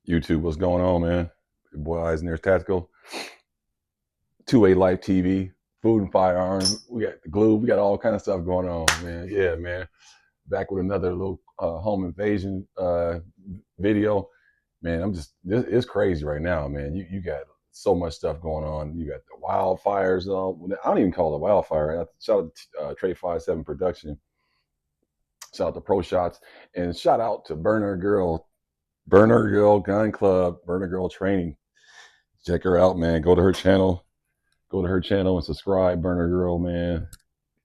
YouTube, what's going on, man? Your boy Eisner's Tactical, 2A Life TV, Food and Firearms. We got the glue. We got all kind of stuff going on, man. Yeah, man. Back with another little home invasion video. Man, it's crazy right now, man. You got so much stuff going on. You got the wildfires. I don't even call it a wildfire. Shout out to Trey 57 Production. Shout out to Pro Shots. And shout out to Burner Girl Gun Club, Burner Girl Training. Check her out, man. Go to her channel. Go to her channel and subscribe. Burner Girl, man.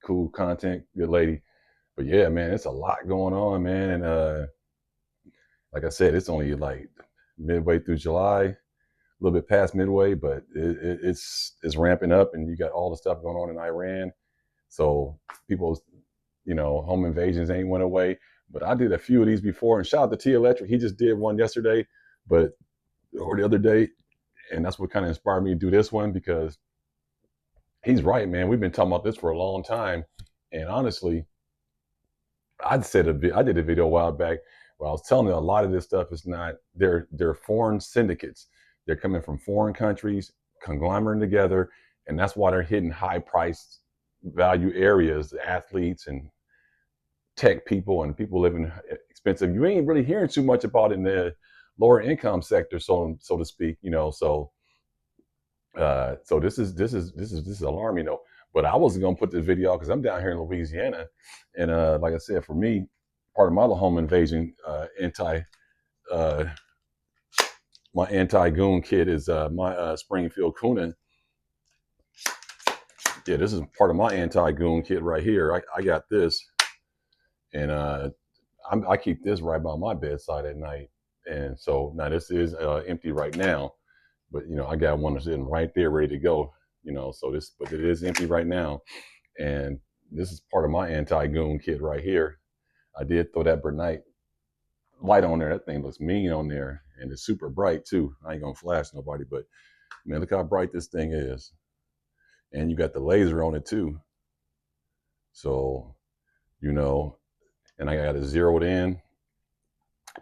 Cool content, good lady. But yeah, man, it's a lot going on, man. And like I said, it's only like midway through July, a little bit past midway, but it's ramping up, and you got all the stuff going on in Iran. So people's, home invasions ain't went away. But I did a few of these before, and shout out to T Electric. He just did one yesterday, or the other day, and that's what kind of inspired me to do this one, because he's right, man. We've been talking about this for a long time, and honestly, I did a video a while back where I was telling you a lot of this stuff is not. They're foreign syndicates. They're coming from foreign countries, conglomerating together, and that's why they're hitting high price value areas, athletes and tech people and people living expensive. You ain't really hearing too much about it in the lower income sector, so to speak. So this is alarming though. But I wasn't gonna put this video out because I'm down here in Louisiana, and like I said, for me, part of my home invasion my anti-goon kit is my Springfield Coonan. Yeah, this is part of my anti-goon kit right here. I got this, and I keep this right by my bedside at night. And so now this is empty right now, but I got one that's sitting right there ready to go. But it is empty right now, and this is part of my anti-goon kit right here. I did throw that Bernite light on there. That thing looks mean on there, and it's super bright too. I ain't gonna flash nobody, but man, look how bright this thing is, and you got the laser on it too. So, and I got it zeroed in.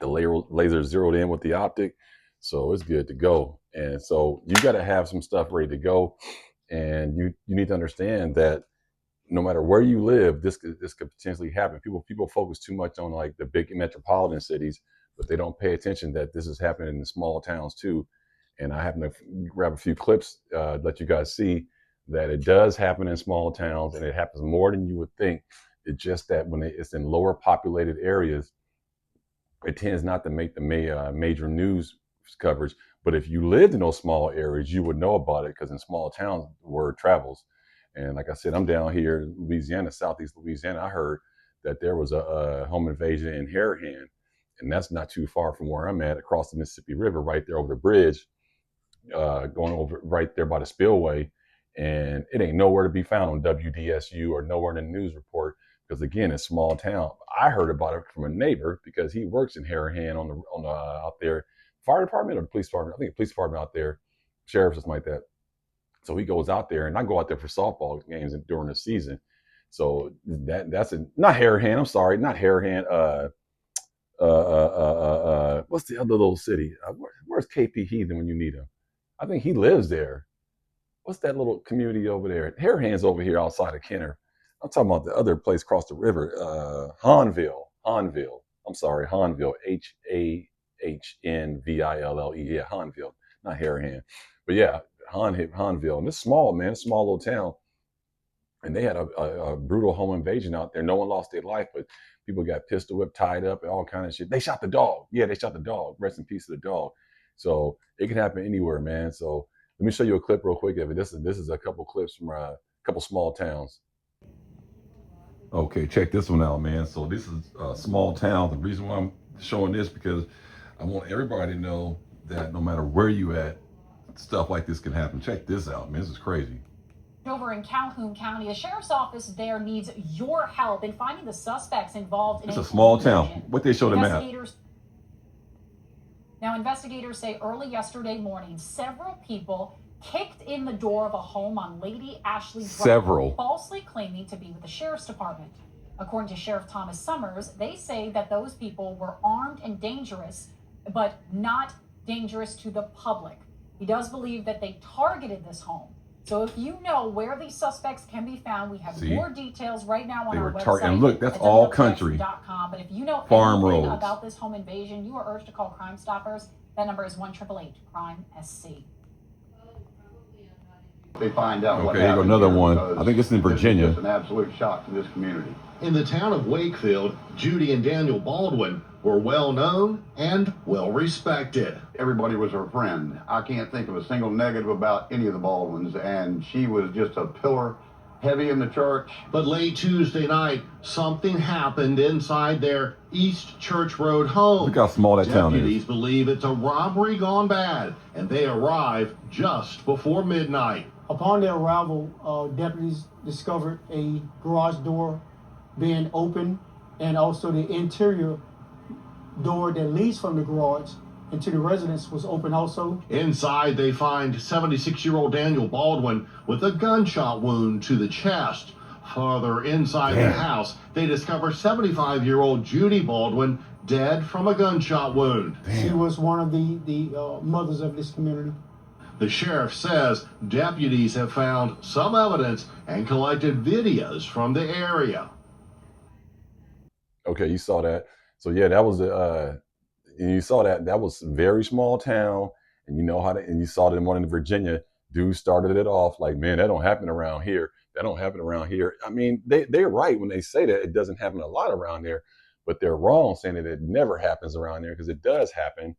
The laser zeroed in with the optic, so it's good to go. And so you got to have some stuff ready to go, and you need to understand that no matter where you live, this could potentially happen. People focus too much on like the big metropolitan cities, but they don't pay attention that this is happening in the small towns too. And I happen to grab a few clips, let you guys see that it does happen in small towns, and it happens more than you would think. It's just that when it's in lower populated areas, it tends not to make the major news coverage. But if you lived in those small areas, you would know about it, because in small towns, word travels. And like I said, I'm down here in Louisiana, southeast Louisiana. I heard that there was a home invasion in Harahan, and that's not too far from where I'm at, across the Mississippi River, right there over the bridge, going over right there by the spillway. And it ain't nowhere to be found on WDSU or nowhere in the news report, because again, it's small town. I heard about it from a neighbor because he works in Harahan on the out there, fire department or the police department. I think the police department out there, sheriff, something like that. So he goes out there, and I go out there for softball games during the season. So that's not Harahan. I'm sorry, not Harahan. What's the other little city? Where's KP Heathen when you need him? I think he lives there. What's that little community over there? Harahan's over here outside of Kenner. I'm talking about the other place across the river, Hahnville. I'm sorry, Hahnville. Hahnville. Yeah, Hahnville, not Harahan. But yeah, Hahnville. And it's small, man. It's a small little town. And they had a brutal home invasion out there. No one lost their life, but people got pistol whipped, tied up, and all kind of shit. They shot the dog. Yeah, they shot the dog. Rest in peace to the dog. So it can happen anywhere, man. So let me show you a clip real quick of it. This is a couple clips from a couple small towns. Okay, check this one out, man. So this is a small town. The reason why I'm showing this, because I want everybody to know that no matter where you at, stuff like this can happen. Check this out, man. This is crazy. Over in Calhoun County, the sheriff's office there needs your help in finding the suspects involved in It's a small town. What they show the map. Now, investigators say early yesterday morning, several people kicked in the door of a home on Lady Ashley Drive, falsely claiming to be with the sheriff's department. According to Sheriff Thomas Summers, they say that those people were armed and dangerous, but not dangerous to the public. He does believe that they targeted this home. So if you know where these suspects can be found, we have more details right now on our website. And look, that's all country. But if you know Farm anything roads. about this home invasion, you are urged to call Crime Stoppers. That number is 1-888-CRIME-SC. They find out what Okay, here go happened another here, one. because I think it's in this is Virginia. just an absolute shock to this community. In the town of Wakefield, Judy and Daniel Baldwin were well known and well respected. Everybody was her friend. I can't think of a single negative about any of the Baldwins, and she was just a pillar heavy in the church. But late Tuesday night, something happened inside their East Church Road home. Look how small that town is. Deputies believe it's a robbery gone bad, and they arrive just before midnight. Upon their arrival, deputies discovered a garage door being open, and also the interior door that leads from the garage into the residence was open also. Inside, they find 76-year-old Daniel Baldwin with a gunshot wound to the chest. Further inside the house, they discover 75-year-old Judy Baldwin dead from a gunshot wound. She was one of the mothers of this community. The sheriff says deputies have found some evidence and collected videos from the area. Okay, you saw that. So yeah, that was you saw that was a very small town, and you know how to, and you saw the one in Virginia. Dude started it off like, man, that don't happen around here. That don't happen around here. I mean, they're right when they say that it doesn't happen a lot around there, but they're wrong saying that it never happens around there, because it does happen.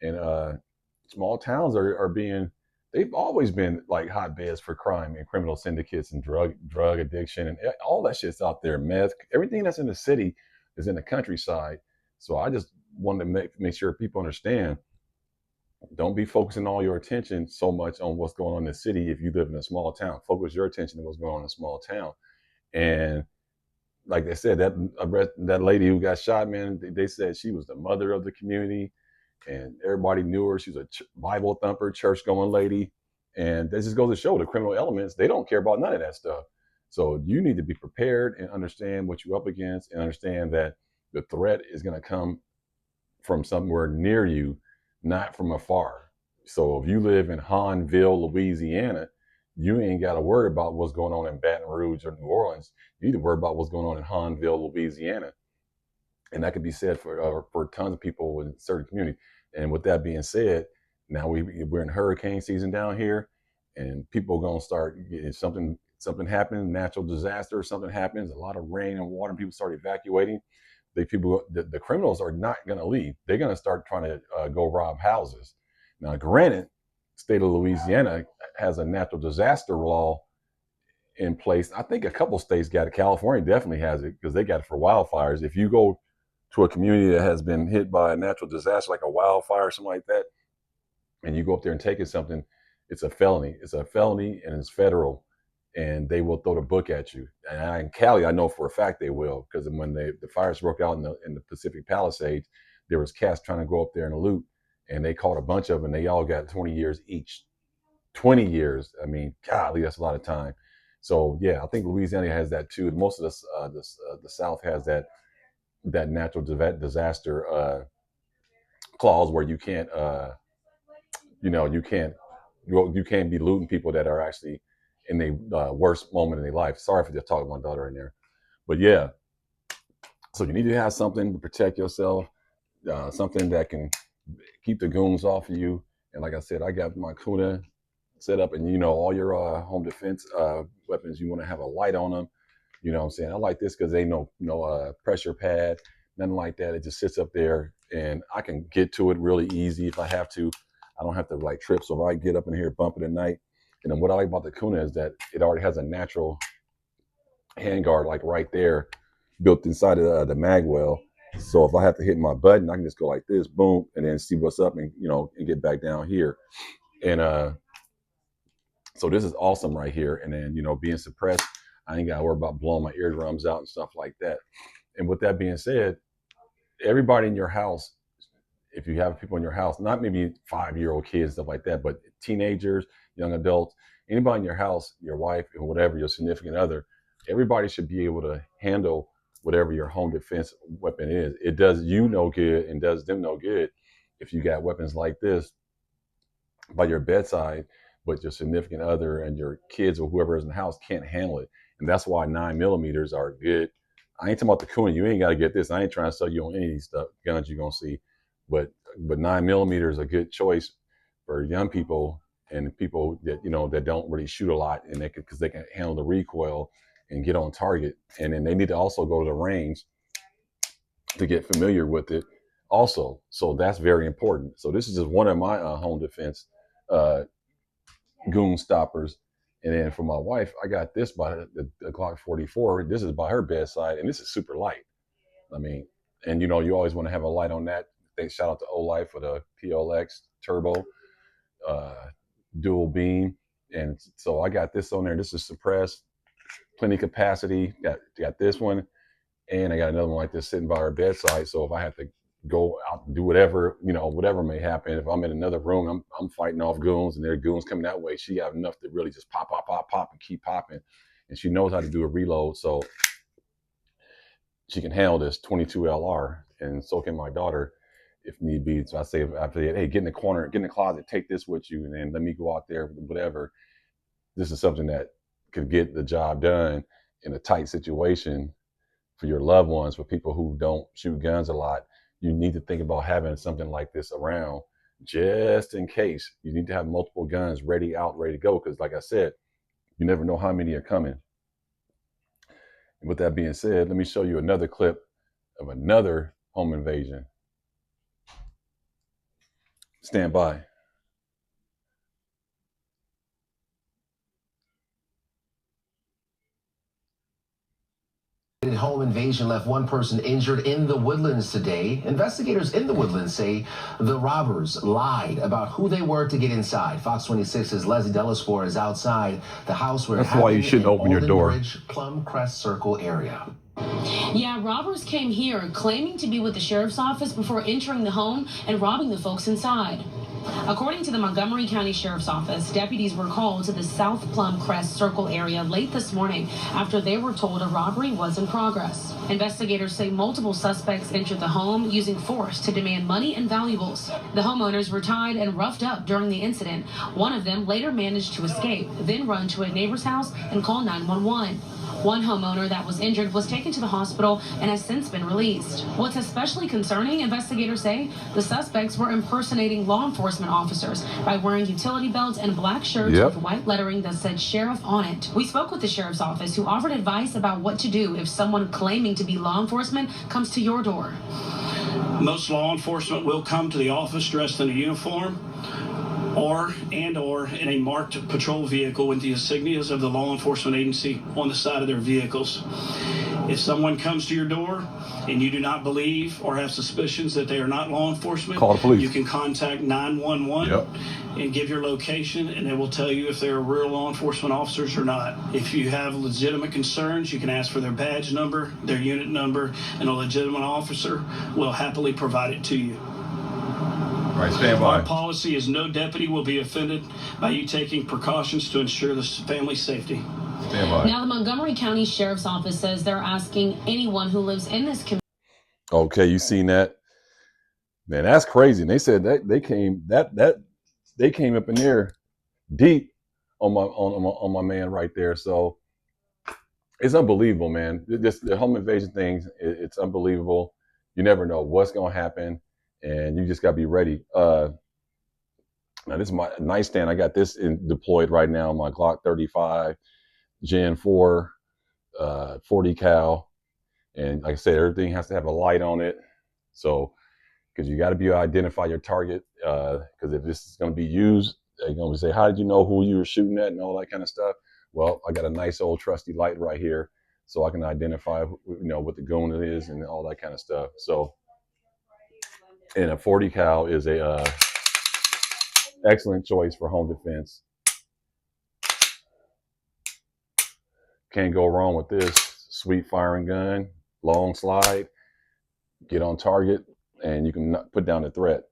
And small towns they've always been like hotbeds for crime and criminal syndicates and drug addiction, and all that shit's out there. Meth, everything that's in the city is in the countryside. So I just wanted to make sure people understand, don't be focusing all your attention so much on what's going on in the city. If you live in a small town, focus your attention on what's going on in a small town. And like they said, that lady who got shot, man, they said she was the mother of the community, and everybody knew her. She was a Bible thumper, church going lady. And this just goes to show the criminal elements, they don't care about none of that stuff. So you need to be prepared and understand what you're up against, and understand that the threat is going to come from somewhere near you, not from afar. So if you live in Hahnville, Louisiana, you ain't got to worry about what's going on in Baton Rouge or New Orleans. You need to worry about what's going on in Hahnville, Louisiana. And that could be said for tons of people in certain communities. And with that being said, now we're in hurricane season down here, and people are going to start getting something happens, natural disaster or something happens, a lot of rain and water, and people start evacuating. The criminals are not going to leave. They're going to start trying to go rob houses. Now, granted, state of Louisiana has a natural disaster law in place. I think a couple states got it. California definitely has it, because they got it for wildfires. If you go to a community that has been hit by a natural disaster, like a wildfire or something like that, and you go up there and take something, it's a felony. It's a felony, and it's federal, and they will throw the book at you. And in Cali, I know for a fact they will, because when the fires broke out in the Pacific Palisades, there was cats trying to go up there and loot, and they caught a bunch of them, and they all got 20 years each. 20 years. I mean, golly, that's a lot of time. So yeah, I think Louisiana has that too. Most of the South has that natural disaster clause where you can't you can't be looting people that are actually in the worst moment in their life. Sorry for just talking to my daughter in there, but yeah. So you need to have something to protect yourself, something that can keep the goons off of you. And like I said, I got my Kuna set up, and all your home defense weapons, you want to have a light on them. You know what I'm saying? I like this because they no pressure pad, nothing like that. It just sits up there, and I can get to it really easy if I have to. I don't have to like trip. So if I get up in here, bump it at night. And then what I like about the Kuna is that it already has a natural handguard, like right there, built inside of the mag well. So if I have to hit my button, I can just go like this, boom, and then see what's up, and and get back down here. And so this is awesome right here. And then being suppressed, I ain't got to worry about blowing my eardrums out and stuff like that. And with that being said, everybody in your house, if you have people in your house, not maybe 5-year-old kids, stuff like that, but teenagers, young adults, anybody in your house, your wife, or whatever, your significant other, everybody should be able to handle whatever your home defense weapon is. It does you no good and does them no good if you got weapons like this by your bedside, but your significant other and your kids or whoever is in the house can't handle it. And that's why 9mm are good. I ain't talking about the Kuni. You ain't got to get this. I ain't trying to sell you on any of these guns you're going to see. But 9mm is a good choice for young people and people that, that don't really shoot a lot, and because they can handle the recoil and get on target. And then they need to also go to the range to get familiar with it also. So that's very important. So this is just one of my home defense goon stoppers. And then for my wife, I got this by the Glock 44. This is by her bedside, and this is super light. I mean, and you always want to have a light on that. Shout out to Olife for the PLX Turbo dual beam. And so I got this on there. This is suppressed, plenty capacity. Got this one, and I got another one like this sitting by her bedside. So if I have to go out and do whatever, whatever may happen, if I'm in another room, I'm fighting off goons and there are goons coming that way, she got enough to really just pop and keep popping. And she knows how to do a reload, so she can handle this 22 LR, and so can my daughter if need be. So I say, hey, get in the corner, get in the closet, take this with you, and then let me go out there, whatever. This is something that could get the job done in a tight situation for your loved ones, for people who don't shoot guns a lot. You need to think about having something like this around just in case. You need to have multiple guns ready to go, because like I said, you never know how many are coming. And with that being said, let me show you another clip of another home invasion. Stand by. Home invasion left one person injured in the Woodlands today. Investigators in the Woodlands say the robbers lied about who they were to get inside. Fox 26's Leslie Delaspore is outside the house where that's why you shouldn't open your door. Ridge, Plum Crest Circle area. Yeah, robbers came here claiming to be with the sheriff's office before entering the home and robbing the folks inside. According to the Montgomery County Sheriff's Office, deputies were called to the South Plum Crest Circle area late this morning after they were told a robbery was in progress. Investigators say multiple suspects entered the home using force to demand money and valuables. The homeowners were tied and roughed up during the incident. One of them later managed to escape, then run to a neighbor's house and call 911. One homeowner that was injured was taken to the hospital and has since been released. What's especially concerning, investigators say, the suspects were impersonating law enforcement officers by wearing utility belts and black shirts with white lettering that said sheriff on it. We spoke with the sheriff's office, who offered advice about what to do if someone claiming to be law enforcement comes to your door. Most law enforcement will come to the office dressed in a uniform or in a marked patrol vehicle with the insignias of the law enforcement agency on the side of their vehicles. If someone comes to your door and you do not believe or have suspicions that they are not law enforcement, call the police. You can contact 911 and give your location, and they will tell you if they're real law enforcement officers or not. If you have legitimate concerns, you can ask for their badge number, their unit number, and a legitimate officer will happily provide it to you. Right, stand by. Our policy is no deputy will be offended by you taking precautions to ensure the family's safety. Stand by. Now, the Montgomery County Sheriff's Office says they're asking anyone who lives in this community. Okay, you seen that? Man, that's crazy. And they said that they came up in there deep on my man right there. So it's unbelievable, man. The home invasion thing, it's unbelievable. You never know what's gonna happen, and you just gotta be ready. Now this is my nightstand. I got this deployed right now. My Glock 35 Gen 4 40 cal, and like I said, everything has to have a light on it. So because you got to be able to identify your target, because if this is going to be used, they're going to say, how did you know who you were shooting at and all that kind of stuff? Well, I got a nice old trusty light right here, so I can identify what the goon it is and all that kind of stuff. So, and a 40 cal is a excellent choice for home defense. Can't go wrong with this. Sweet firing gun, long slide, get on target, and you can put down the threat.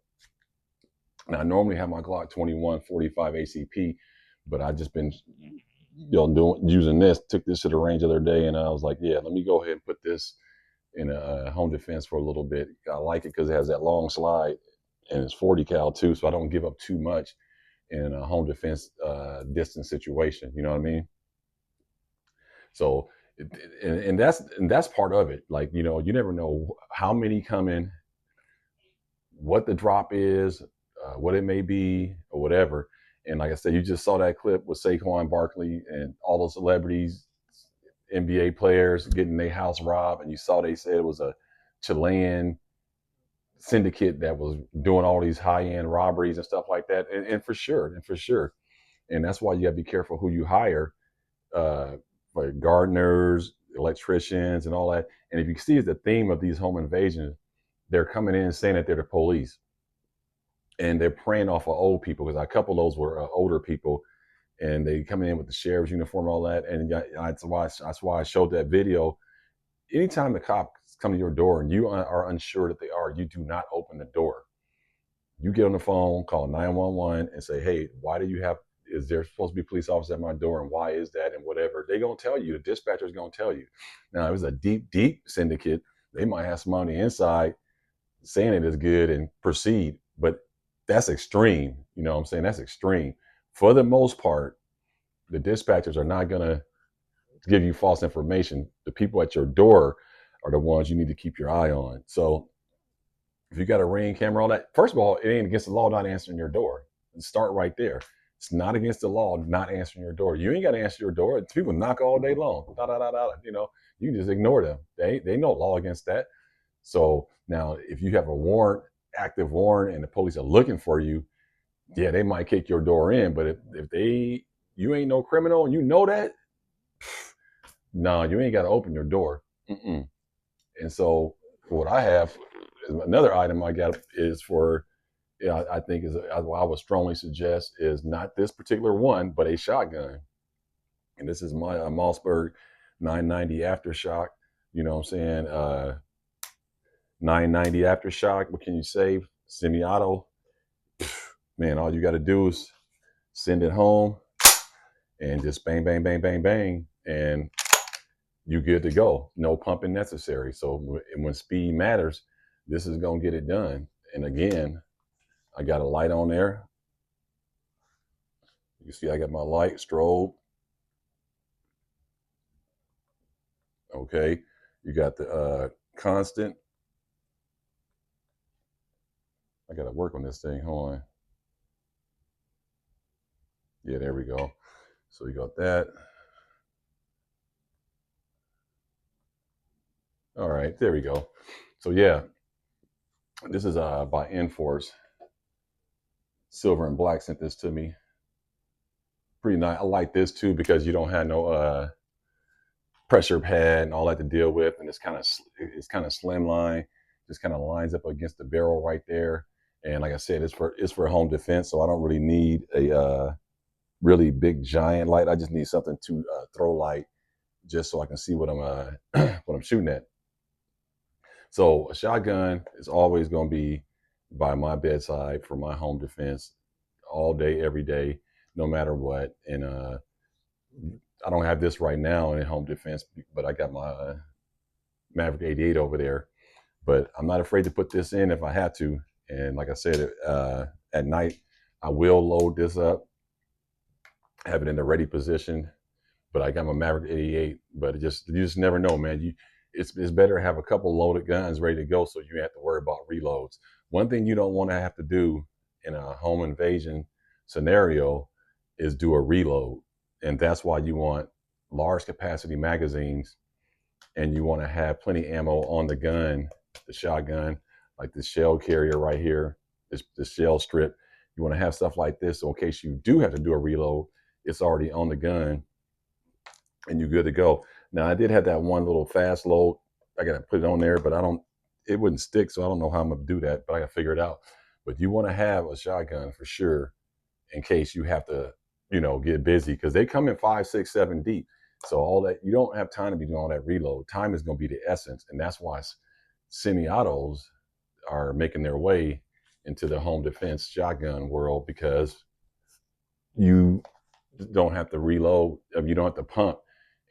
Now, I normally have my Glock 21 45 ACP, but I just been using this. Took this to the range the other day, and I was like, yeah, let me go ahead and put this in a home defense for a little bit. I like it because it has that long slide, and it's 40 cal too, so I don't give up too much in a home defense distance situation. You know what I mean? So, and that's part of it. Like, you know, you never know how many come in, what the drop is, what it may be, or whatever. And like I said, you just saw that clip with Saquon Barkley and all those celebrities, NBA players getting their house robbed, and you saw they said it was a Chilean syndicate that was doing all these high-end robberies and stuff like that. And for sure, and that's why you got to be careful who you hire, like gardeners, electricians, and all that. And if you see the theme of these home invasions, they're coming in saying that they're the police, and they're preying off of old people, because a couple of those were older people, and they come in with the sheriff's uniform, all that. And that's why I showed that video. Anytime the cops come to your door and you are unsure that they are, you do not open the door. You get on the phone, call 911, and say, hey, is there supposed to be police officers at my door, and why is that, and whatever. They're going to tell you. The dispatcher's going to tell you. Now, if it was a deep syndicate, they might have some on the inside saying it is good and proceed, but that's extreme. You know what I'm saying? That's extreme. For the most part, the dispatchers are not going to give you false information. The people at your door are the ones you need to keep your eye on. So if you got a Ring camera on that, first of all, it ain't against the law not answering your door. Start right there. It's not against the law not answering your door. You ain't got to answer your door. People knock all day long. You know, you can just ignore them. They no law against that. So now, if you have a warrant, active warrant, and the police are looking for you, yeah, they might kick your door in. But if you ain't no criminal and you know that, no, you ain't got to open your door. Mm-mm. And so what I have, another item I got is for, I think I would strongly suggest is not this particular one, but a shotgun. And this is my Mossberg 990 Aftershock. You know what I'm saying? 990 Aftershock. What can you say? Semi-auto. Man, all you got to do is send it home and just bang, bang, bang, bang, bang. And you good to go. No pumping necessary. So when speed matters, this is going to get it done. And again, I got a light on there. You see, I got my light strobe. Okay. You got the constant. I got to work on this thing. Hold on. Yeah, there we go. So you got that. All right, there we go. So yeah, this is by Enforce. Silver and Black sent this to me. Pretty nice. I like this too because you don't have no pressure pad and all that to deal with, and it's kind of slimline. Just kind of lines up against the barrel right there. And like I said, it's for home defense, so I don't really need a really big giant light. I just need something to throw light, just so I can see what I'm shooting at. So a shotgun is always going to be by my bedside for my home defense, all day, every day, no matter what. And I don't have this right now in home defense, but I got my Maverick 88 over there. But I'm not afraid to put this in if I have to. And like I said, at night, I will load this up, have it in the ready position. But I got my Maverick 88. But you just never know, man. It's better to have a couple loaded guns ready to go so you don't have to worry about reloads. One thing you don't want to have to do in a home invasion scenario is do a reload. And that's why you want large capacity magazines, and you want to have plenty ammo on the gun, the shotgun, like the shell carrier right here, the shell strip. You want to have stuff like this, so in case you do have to do a reload, it's already on the gun and you're good to go. Now, I did have that one little fast load. I got to put it on there, but it wouldn't stick, so I don't know how I'm going to do that, but I got to figure it out. But you want to have a shotgun for sure in case you have to, get busy, because they come in 5, 6, 7 deep. So all that, you don't have time to be doing all that reload. Time is going to be the essence, and that's why semi-autos are making their way into the home defense shotgun world, because you don't have to reload, you don't have to pump.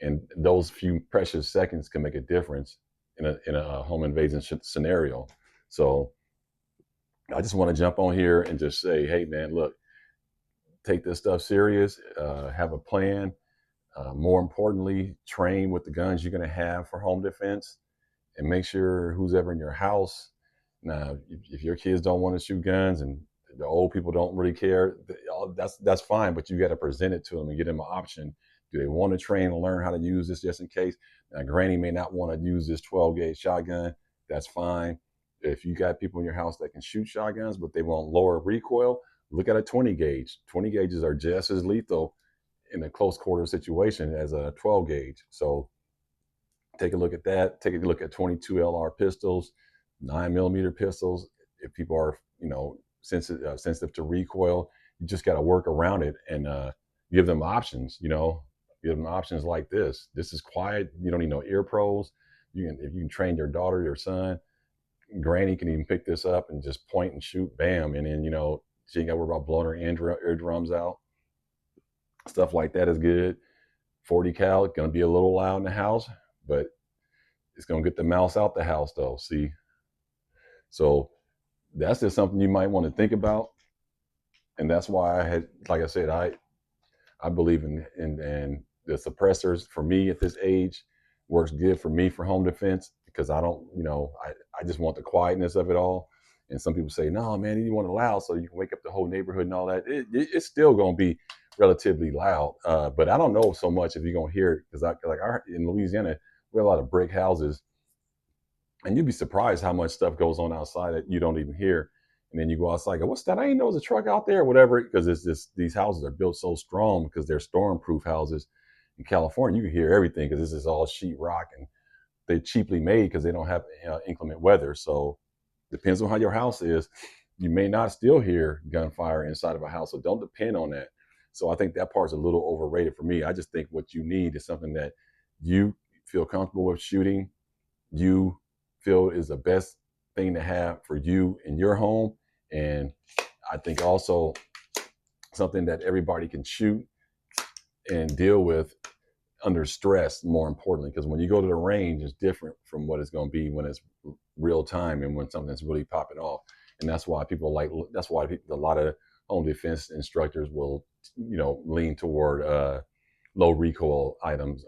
And those few precious seconds can make a difference in a home invasion scenario. So I just want to jump on here and just say, hey, man, look, take this stuff serious, have a plan. More importantly, train with the guns you're going to have for home defense, and make sure who's ever in your house. Now, if your kids don't want to shoot guns and the old people don't really care, that's fine, but you got to present it to them and give them an option. Do they want to train and learn how to use this just in case? Now, granny may not want to use this 12 gauge shotgun. That's fine. If you got people in your house that can shoot shotguns, but they want lower recoil, look at a 20 gauge. 20 gauges are just as lethal in a close quarter situation as a 12 gauge. So take a look at that. Take a look at 22 LR pistols, 9mm pistols. If people are, sensitive to recoil, you just got to work around it and give them options. Give them options like this. This is quiet. You don't need no ear pros. If you can train your daughter, your son, granny can even pick this up and just point and shoot, bam, and then she ain't got to worry about blowing her eardrums out. Stuff like that is good. 40 cal, gonna be a little loud in the house, but it's gonna get the mouse out the house though. See, so that's just something you might want to think about, and that's why like I said, I believe in the suppressors for me at this age works good for me for home defense because I don't, I just want the quietness of it all. And some people say, no, man, you want it loud so you can wake up the whole neighborhood and all that. It's still gonna be relatively loud, but I don't know so much if you're gonna hear it because in Louisiana we have a lot of brick houses, and you'd be surprised how much stuff goes on outside that you don't even hear. And then you go outside, go, what's that? I didn't know it was a truck out there, or whatever. Because it's just these houses are built so strong because they're storm-proof houses. In California, you can hear everything because this is all sheetrock, and they're cheaply made because they don't have inclement weather. So depends on how your house is. You may not still hear gunfire inside of a house, so don't depend on that. So I think that part's a little overrated for me. I just think what you need is something that you feel comfortable with shooting, you feel is the best thing to have for you in your home. And I think also something that everybody can shoot and deal with under stress, more importantly, because when you go to the range, it's different from what it's going to be when it's real time and when something's really popping off. And that's why a lot of home defense instructors will, lean toward low recoil items,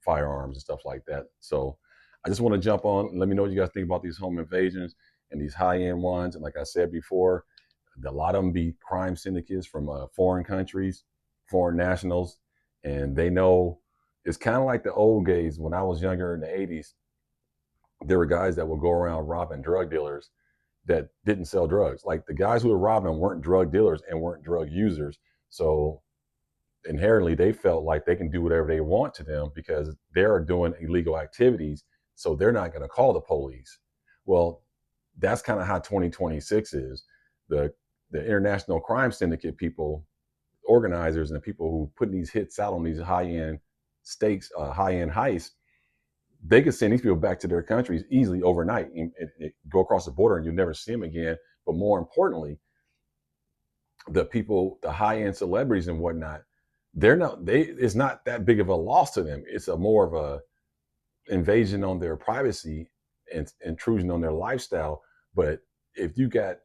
firearms and stuff like that. So I just want to jump on. Let me know what you guys think about these home invasions and these high-end ones. And like I said before, a lot of them be crime syndicates from foreign countries, foreign nationals, and they know it's kind of like the old days when I was younger in the 80s. There were guys that would go around robbing drug dealers that didn't sell drugs. Like the guys who were robbing weren't drug dealers and weren't drug users. So inherently, they felt like they can do whatever they want to them because they're doing illegal activities. So they're not going to call the police. Well, that's kind of how 2026 is. The international crime syndicate people, organizers, and the people who put these hits out on these high-end stakes, high-end heists, they could send these people back to their countries easily overnight and go across the border and you'll never see them again. But more importantly, the people, the high-end celebrities and whatnot, it's not that big of a loss to them. It's more of a invasion on their privacy and intrusion on their lifestyle. But if you got,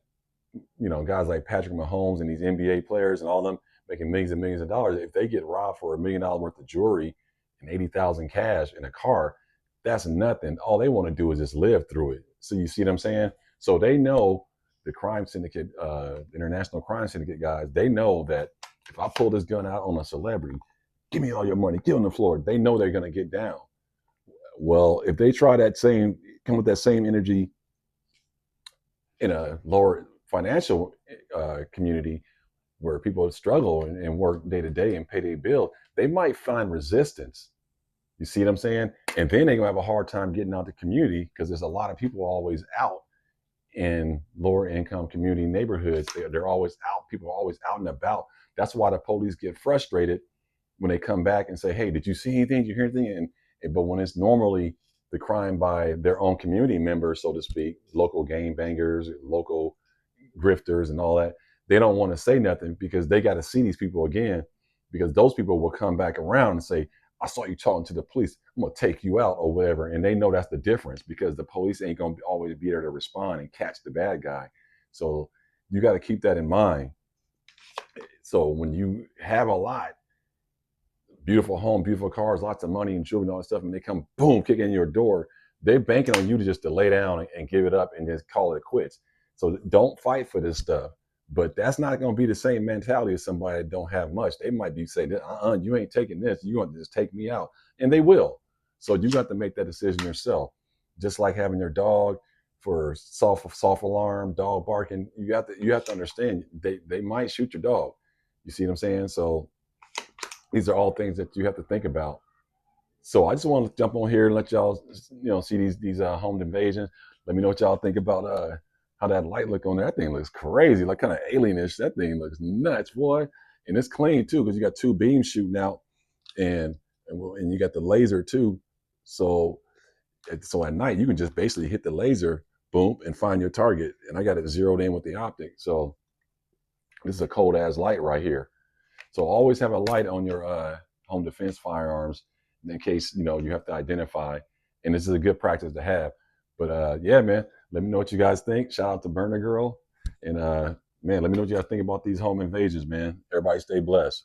guys like Patrick Mahomes and these NBA players and all them making millions and millions of dollars, if they get robbed for $1 million worth of jewelry and 80,000 cash in a car, that's nothing. All they want to do is just live through it. So you see what I'm saying? So they know, the crime syndicate, international crime syndicate guys, they know that if I pull this gun out on a celebrity, give me all your money, get on the floor. They know they're going to get down. Well, if they try come with that same energy in a lower financial community where people struggle and work day to day and pay their bill, they might find resistance. You see what I'm saying? And then they're going to have a hard time getting out the community because there's a lot of people always out in lower income community neighborhoods. They're always out. People are always out and about. That's why the police get frustrated when they come back and say, hey, did you see anything? Did you hear anything? But when it's normally the crime by their own community members, so to speak, local gangbangers, local grifters and all that, they don't want to say nothing because they got to see these people again, because those people will come back around and say, I saw you talking to the police, I'm going to take you out or whatever. And they know that's the difference because the police ain't going to always be there to respond and catch the bad guy. So you got to keep that in mind. So when you have a lot, beautiful home, beautiful cars, lots of money and jewelry and all that stuff, and they come boom, kick in your door, they're banking on you to just to lay down and give it up and just call it quits. So don't fight for this stuff. But that's not going to be the same mentality as somebody that don't have much. They might be saying, you ain't taking this. You want to just take me out. And they will. So you got to make that decision yourself. Just like having your dog for soft alarm, dog barking. You have to understand they might shoot your dog. You see what I'm saying? So these are all things that you have to think about. So I just want to jump on here and let y'all, see these home invasions. Let me know what y'all think about how that light look on there. That thing looks crazy, like kind of alienish. That thing looks nuts, boy. And it's clean too, because you got 2 beams shooting out, and you got the laser too. So at night you can just basically hit the laser, boom, and find your target. And I got it zeroed in with the optic. So this is a cold ass light right here. So always have a light on your home defense firearms in case you have to identify. And this is a good practice to have. But yeah, man, let me know what you guys think. Shout out to Burner Girl. And man, let me know what you guys think about these home invasions, man. Everybody stay blessed.